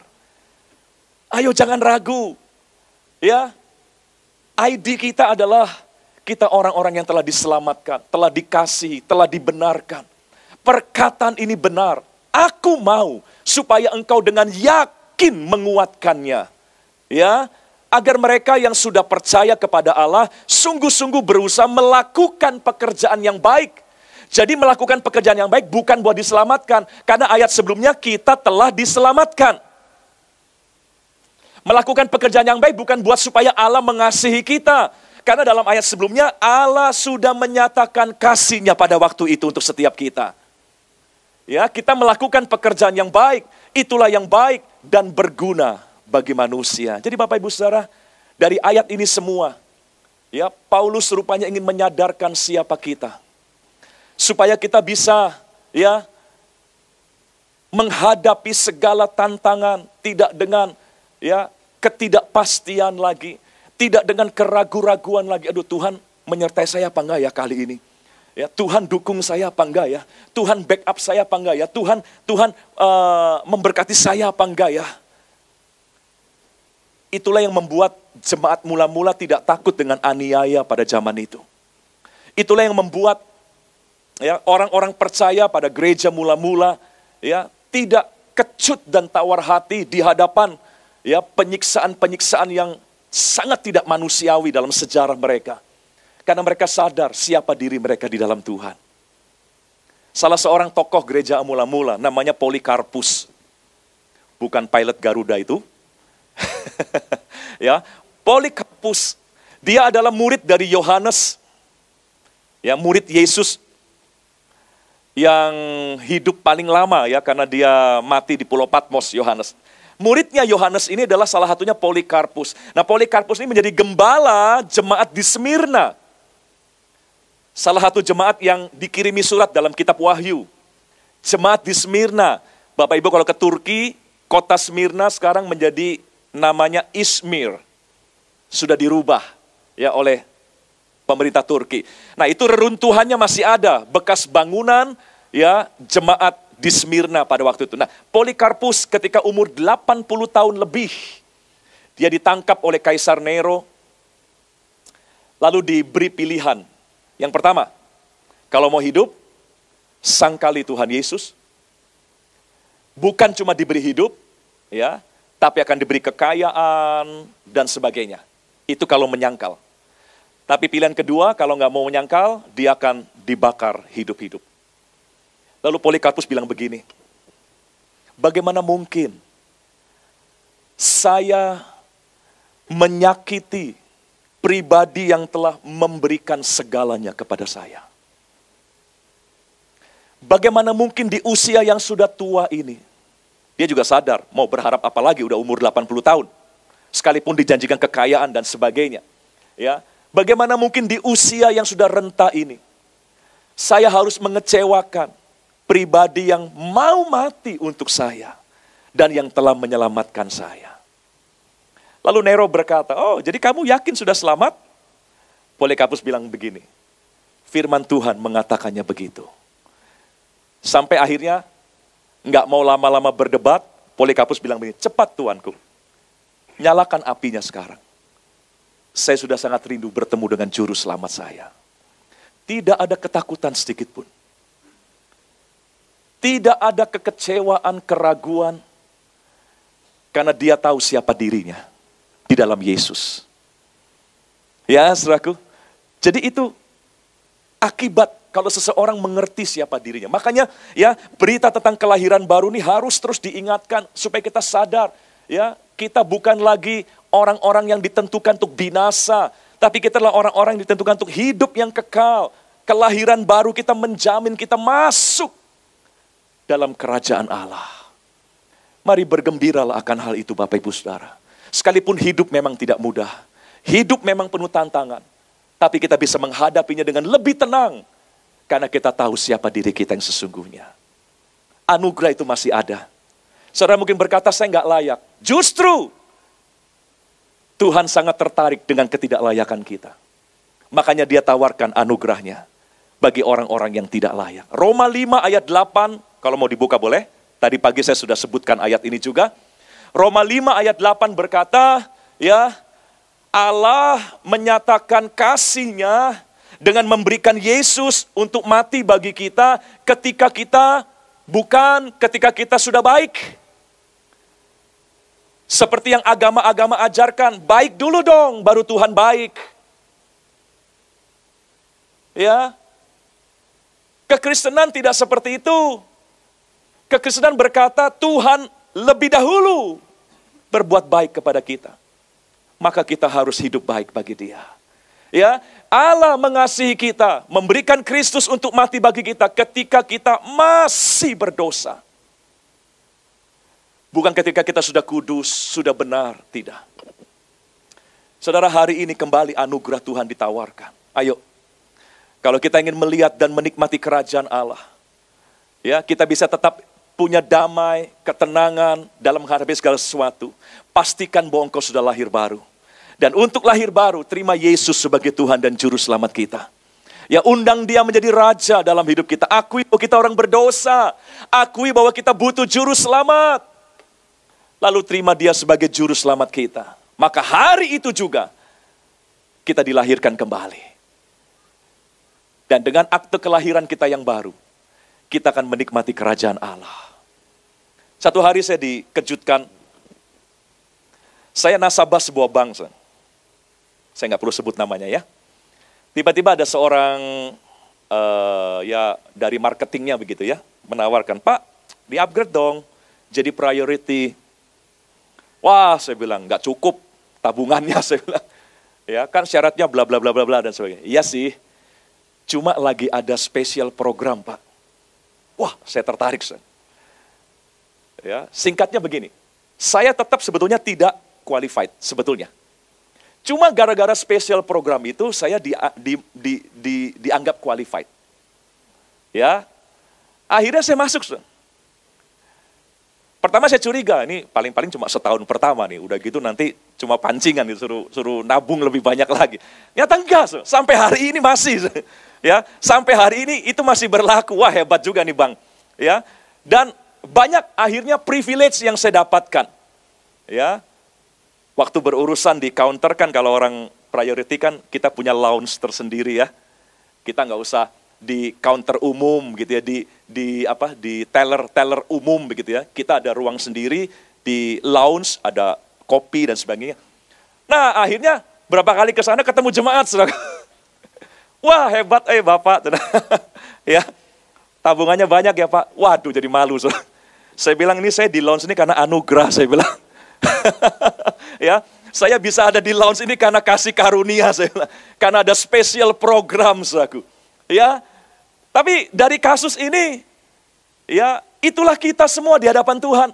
Ayo jangan ragu. Ya, ID kita adalah kita orang-orang yang telah diselamatkan, telah dikasihi, telah dibenarkan. Perkataan ini benar. Aku mau supaya engkau dengan yakin menguatkannya. Ya, agar mereka yang sudah percaya kepada Allah sungguh-sungguh berusaha melakukan pekerjaan yang baik. Jadi melakukan pekerjaan yang baik bukan buat diselamatkan, karena ayat sebelumnya kita telah diselamatkan. Melakukan pekerjaan yang baik bukan buat supaya Allah mengasihi kita. Karena dalam ayat sebelumnya Allah sudah menyatakan kasih-Nya pada waktu itu untuk setiap kita. Ya, kita melakukan pekerjaan yang baik, itulah yang baik dan berguna bagi manusia. Jadi Bapak Ibu Saudara, dari ayat ini semua, ya, Paulus rupanya ingin menyadarkan siapa kita. Supaya kita bisa, ya, menghadapi segala tantangan tidak dengan, ya, ketidakpastian lagi. Tidak dengan keraguan-raguan lagi. Aduh, Tuhan menyertai saya apa enggak ya kali ini? Ya, Tuhan dukung saya apa enggak ya? Tuhan backup saya apa enggak ya? Tuhan memberkati saya apa enggak ya? Itulah yang membuat jemaat mula-mula tidak takut dengan aniaya pada zaman itu. Itulah yang membuat, ya, orang-orang percaya pada gereja mula-mula, ya, tidak kecut dan tawar hati di hadapan, ya, penyiksaan-penyiksaan yang sangat tidak manusiawi dalam sejarah mereka. Karena mereka sadar siapa diri mereka di dalam Tuhan. Salah seorang tokoh gereja mula-mula namanya Polikarpus. Bukan pilot Garuda itu. Ya, Polikarpus. Dia adalah murid dari Yohanes. Ya, murid Yesus yang hidup paling lama, ya, karena dia mati di Pulau Patmos, Yohanes. Muridnya Yohanes ini adalah salah satunya Polikarpus. Nah, Polikarpus ini menjadi gembala jemaat di Smyrna. Salah satu jemaat yang dikirimi surat dalam kitab Wahyu. Jemaat di Smyrna. Bapak Ibu kalau ke Turki, kota Smyrna sekarang menjadi namanya Izmir. Sudah dirubah, ya, oleh pemerintah Turki. Nah, itu reruntuhannya masih ada, bekas bangunan, ya, jemaat di Smyrna pada waktu itu. Nah, Polikarpus ketika umur 80 tahun lebih, dia ditangkap oleh Kaisar Nero, lalu diberi pilihan. Yang pertama, kalau mau hidup, sangkali Tuhan Yesus. Bukan cuma diberi hidup, ya, tapi akan diberi kekayaan dan sebagainya. Itu kalau menyangkal. Tapi pilihan kedua, kalau nggak mau menyangkal, dia akan dibakar hidup-hidup. Lalu Polikarpus bilang begini, bagaimana mungkin saya menyakiti pribadi yang telah memberikan segalanya kepada saya? Bagaimana mungkin di usia yang sudah tua ini? Dia juga sadar, mau berharap apa lagi, udah umur 80 tahun. Sekalipun dijanjikan kekayaan dan sebagainya. Ya, bagaimana mungkin di usia yang sudah renta ini? Saya harus mengecewakan pribadi yang mau mati untuk saya dan yang telah menyelamatkan saya. Lalu Nero berkata, oh jadi kamu yakin sudah selamat? Polikarpus bilang begini, firman Tuhan mengatakannya begitu. Sampai akhirnya nggak mau lama-lama berdebat, Polikarpus bilang begini, cepat tuanku, nyalakan apinya sekarang. Saya sudah sangat rindu bertemu dengan juru selamat saya. Tidak ada ketakutan sedikit pun. Tidak ada kekecewaan, keraguan. Karena dia tahu siapa dirinya di dalam Yesus. Ya, saudaraku. Jadi itu akibat kalau seseorang mengerti siapa dirinya. Makanya ya berita tentang kelahiran baru ini harus terus diingatkan supaya kita sadar. Ya, kita bukan lagi orang-orang yang ditentukan untuk binasa. Tapi kita adalah orang-orang yang ditentukan untuk hidup yang kekal. Kelahiran baru kita menjamin kita masuk dalam kerajaan Allah. Mari bergembiralah akan hal itu Bapak Ibu Saudara. Sekalipun hidup memang tidak mudah. Hidup memang penuh tantangan. Tapi kita bisa menghadapinya dengan lebih tenang. Karena kita tahu siapa diri kita yang sesungguhnya. Anugerah itu masih ada. Saudara mungkin berkata saya nggak layak. Justru Tuhan sangat tertarik dengan ketidaklayakan kita. Makanya dia tawarkan anugerahnya bagi orang-orang yang tidak layak. Roma 5 ayat 8, kalau mau dibuka boleh. Tadi pagi saya sudah sebutkan ayat ini juga. Roma 5 ayat 8 berkata, ya, Allah menyatakan kasih-Nya dengan memberikan Yesus untuk mati bagi kita ketika kita sudah baik. Seperti yang agama-agama ajarkan, baik dulu dong, baru Tuhan baik. Ya, kekristenan tidak seperti itu. Kekristenan berkata Tuhan lebih dahulu berbuat baik kepada kita. Maka kita harus hidup baik bagi Dia. Ya, Allah mengasihi kita, memberikan Kristus untuk mati bagi kita ketika kita masih berdosa. Bukan ketika kita sudah kudus, sudah benar, tidak. Saudara, hari ini kembali anugerah Tuhan ditawarkan. Ayo, kalau kita ingin melihat dan menikmati kerajaan Allah, ya, kita bisa tetap punya damai, ketenangan dalam menghadapi segala sesuatu. Pastikan bahwa engkau sudah lahir baru. Dan untuk lahir baru, terima Yesus sebagai Tuhan dan Juru Selamat kita. Ya, undang Dia menjadi Raja dalam hidup kita. Akui bahwa kita orang berdosa. Akui bahwa kita butuh Juru Selamat. Lalu terima Dia sebagai Juru Selamat kita. Maka hari itu juga kita dilahirkan kembali. Dan dengan akte kelahiran kita yang baru, kita akan menikmati kerajaan Allah. Satu hari saya dikejutkan, saya nasabah sebuah bank. Saya nggak perlu sebut namanya ya. Tiba-tiba ada seorang ya dari marketingnya begitu ya, menawarkan, Pak, di-upgrade dong, jadi priority. Wah, saya bilang, nggak cukup tabungannya, saya bilang. Ya, kan syaratnya bla bla bla bla bla dan sebagainya. Iya sih, cuma lagi ada spesial program, Pak. Wah, saya tertarik. Ya, singkatnya begini, saya tetap sebetulnya tidak qualified, sebetulnya. Cuma gara-gara spesial program itu, saya dianggap qualified. Ya, akhirnya saya masuk, Pertama saya curiga, ini paling-paling cuma setahun pertama nih, udah gitu nanti cuma pancingan, suruh nabung lebih banyak lagi. Nyata enggak, sampai hari ini masih, ya, sampai hari ini itu masih berlaku. Wah, hebat juga nih Bang, ya. Dan banyak akhirnya privilege yang saya dapatkan, ya. Waktu berurusan di counter kan kalau orang priority kan kita punya lounge tersendiri ya, kita nggak usah di counter umum gitu ya, di teller umum begitu ya. Kita ada ruang sendiri di lounge, ada kopi dan sebagainya. Nah, akhirnya berapa kali ke sana ketemu jemaat, Saudara. Wah, hebat Bapak. Ya. Tabungannya banyak ya, Pak. Waduh, jadi malu, Saudara. Saya bilang ini saya di lounge ini karena anugerah, saya bilang. Ya, saya bisa ada di lounge ini karena kasih karunia, saya bilang. Karena ada spesial program, Saudara. Ya. Tapi dari kasus ini, ya itulah kita semua di hadapan Tuhan.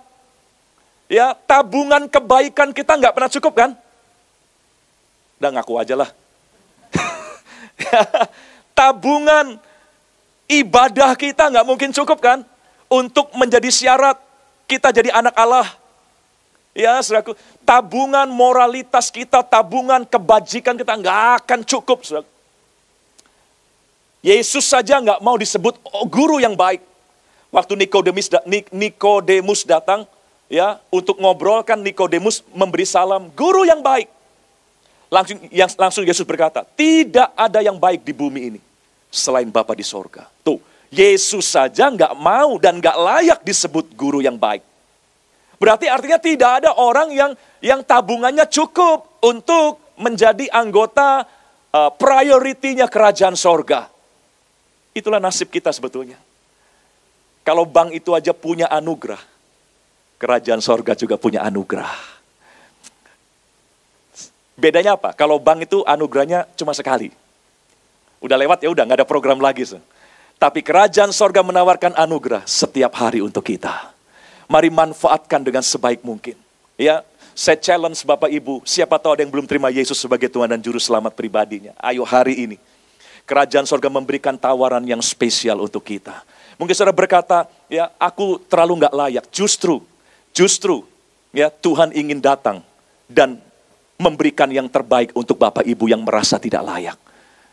Ya, tabungan kebaikan kita nggak pernah cukup kan? Udah ngaku aja lah. Tabungan Ibadah kita nggak mungkin cukup kan? Untuk menjadi syarat kita jadi anak Allah. Ya, saudaraku, tabungan moralitas kita, tabungan kebajikan kita nggak akan cukup, saudaraku. Yesus saja nggak mau disebut guru yang baik. Waktu Nikodemus datang, ya, untuk ngobrolkan, Nikodemus memberi salam, guru yang baik. Langsung Yesus berkata, tidak ada yang baik di bumi ini selain Bapa di sorga. Tuh, Yesus saja nggak mau dan nggak layak disebut guru yang baik. Berarti artinya tidak ada orang yang tabungannya cukup untuk menjadi anggota prioritinya kerajaan sorga. Itulah nasib kita sebetulnya. Kalau bank itu aja punya anugerah, kerajaan sorga juga punya anugerah. Bedanya apa? Kalau bank itu anugerahnya cuma sekali. Udah lewat ya udah, nggak ada program lagi. Tapi kerajaan sorga menawarkan anugerah setiap hari untuk kita. Mari manfaatkan dengan sebaik mungkin. Ya, saya challenge Bapak Ibu, siapa tahu ada yang belum terima Yesus sebagai Tuhan dan Juru Selamat pribadinya. Ayo hari ini, kerajaan sorga memberikan tawaran yang spesial untuk kita. Mungkin saudara berkata, ya aku terlalu nggak layak. Justru, ya Tuhan ingin datang dan memberikan yang terbaik untuk Bapak Ibu yang merasa tidak layak.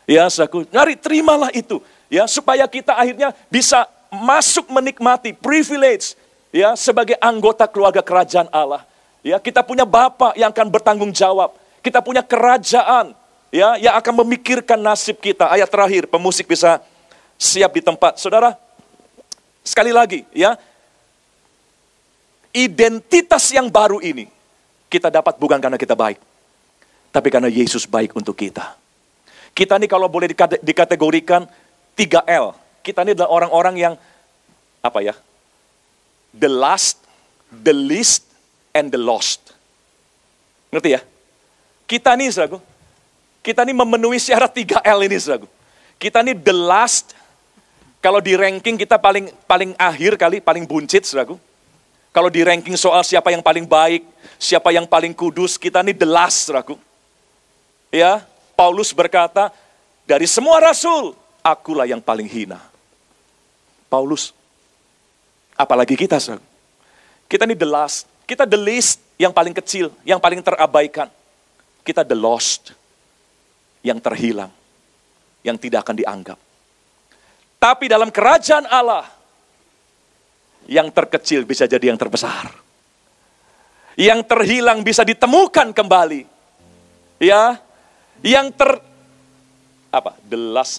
Ya, saudaraku, terimalah itu. Ya, supaya kita akhirnya bisa masuk menikmati privilege, ya, sebagai anggota keluarga kerajaan Allah. Ya, kita punya Bapa yang akan bertanggung jawab. Kita punya kerajaan, ya, yang akan memikirkan nasib kita. Ayat terakhir, pemusik bisa siap di tempat. Saudara, sekali lagi, ya, identitas yang baru ini kita dapat bukan karena kita baik, tapi karena Yesus baik untuk kita. Kita ini kalau boleh dikategorikan 3L. Kita ini adalah orang-orang yang, apa ya, the last, the least, and the lost. Ngerti ya? Kita ini, saudaraku, kita ini memenuhi syarat 3L ini, saudaraku. Kita ini the last, kalau di ranking kita paling akhir kali, paling buncit, saudaraku. Kalau di ranking soal siapa yang paling baik, siapa yang paling kudus, kita ini the last, saudaraku. Ya, Paulus berkata, dari semua rasul, akulah yang paling hina. Paulus, apalagi kita, saudara. Kita ini the last, kita the least, yang paling kecil, yang paling terabaikan. Kita the lost, yang terhilang, yang tidak akan dianggap. Tapi dalam kerajaan Allah, yang terkecil bisa jadi yang terbesar. Yang terhilang bisa ditemukan kembali. Ya, yang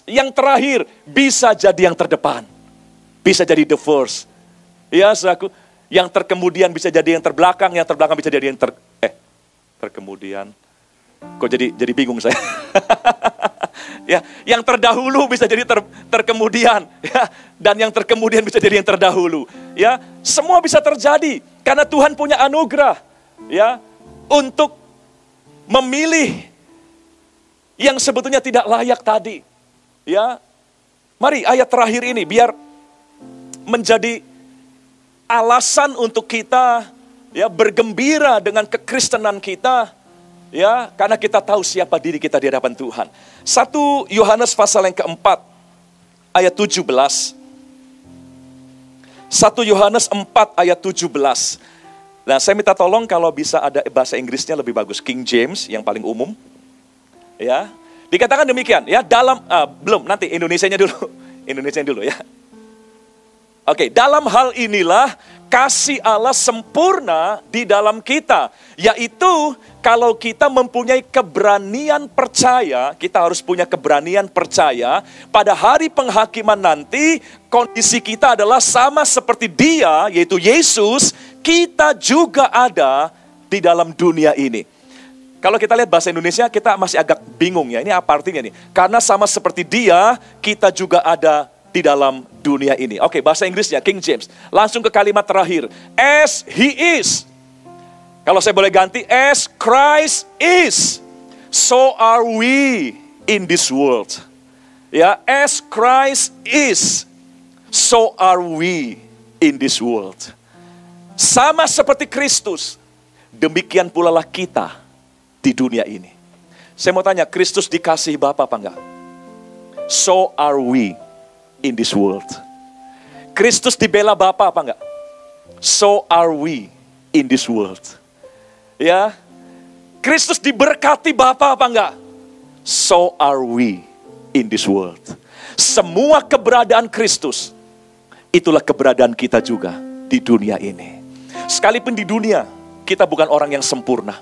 yang terakhir bisa jadi yang terdepan. Bisa jadi the first. Ya, saudaraku, yang terkemudian bisa jadi yang terbelakang, yang terbelakang bisa jadi yang terkemudian. Kok jadi bingung saya. Ya, yang terdahulu bisa jadi terkemudian, ya, dan yang terkemudian bisa jadi yang terdahulu. Ya, semua bisa terjadi karena Tuhan punya anugerah, ya, untuk memilih yang sebetulnya tidak layak tadi. Ya, mari ayat terakhir ini biar menjadi alasan untuk kita, ya, bergembira dengan kekristenan kita, ya, karena kita tahu siapa diri kita di hadapan Tuhan. 1 Yohanes pasal yang keempat ayat 17. 1 Yohanes 4 ayat 17. Nah, saya minta tolong kalau bisa ada bahasa Inggrisnya lebih bagus, King James yang paling umum. Ya, dikatakan demikian, ya, dalam belum, nanti Indonesianya dulu ya. Oke, dalam hal inilah kasih Allah sempurna di dalam kita, yaitu kalau kita mempunyai keberanian percaya, kita harus punya keberanian percaya pada hari penghakiman nanti, kondisi kita adalah sama seperti Dia, yaitu Yesus, kita juga ada di dalam dunia ini. Kalau kita lihat bahasa Indonesia, kita masih agak bingung ya, ini apa artinya nih? Karena sama seperti Dia, kita juga ada di dalam dunia ini. Oke, bahasa Inggrisnya, King James. Langsung ke kalimat terakhir. As He is. Kalau saya boleh ganti, as Christ is, so are we in this world. Ya, as Christ is, so are we in this world. Sama seperti Kristus, demikian pula lah kita di dunia ini. Saya mau tanya, Kristus dikasihi Bapa apa enggak? So are we in this world. Kristus dibela Bapa apa enggak? So are we in this world. Ya, Kristus diberkati Bapa apa enggak? So are we in this world. Semua keberadaan Kristus, itulah keberadaan kita juga di dunia ini. Sekalipun di dunia, kita bukan orang yang sempurna.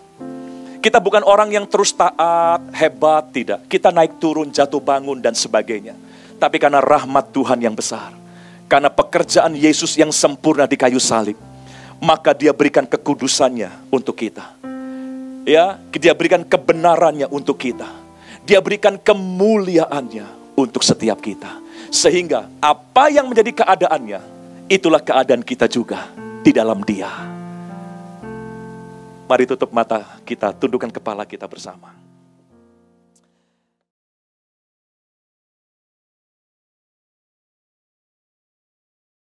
Kita bukan orang yang terus taat, hebat, tidak. Kita naik turun, jatuh bangun, dan sebagainya. Tapi karena rahmat Tuhan yang besar, karena pekerjaan Yesus yang sempurna di kayu salib, maka Dia berikan kekudusannya untuk kita. Ya, Dia berikan kebenarannya untuk kita. Dia berikan kemuliaannya untuk setiap kita. Sehingga apa yang menjadi keadaannya, itulah keadaan kita juga di dalam Dia. Mari tutup mata kita, tundukkan kepala kita bersama.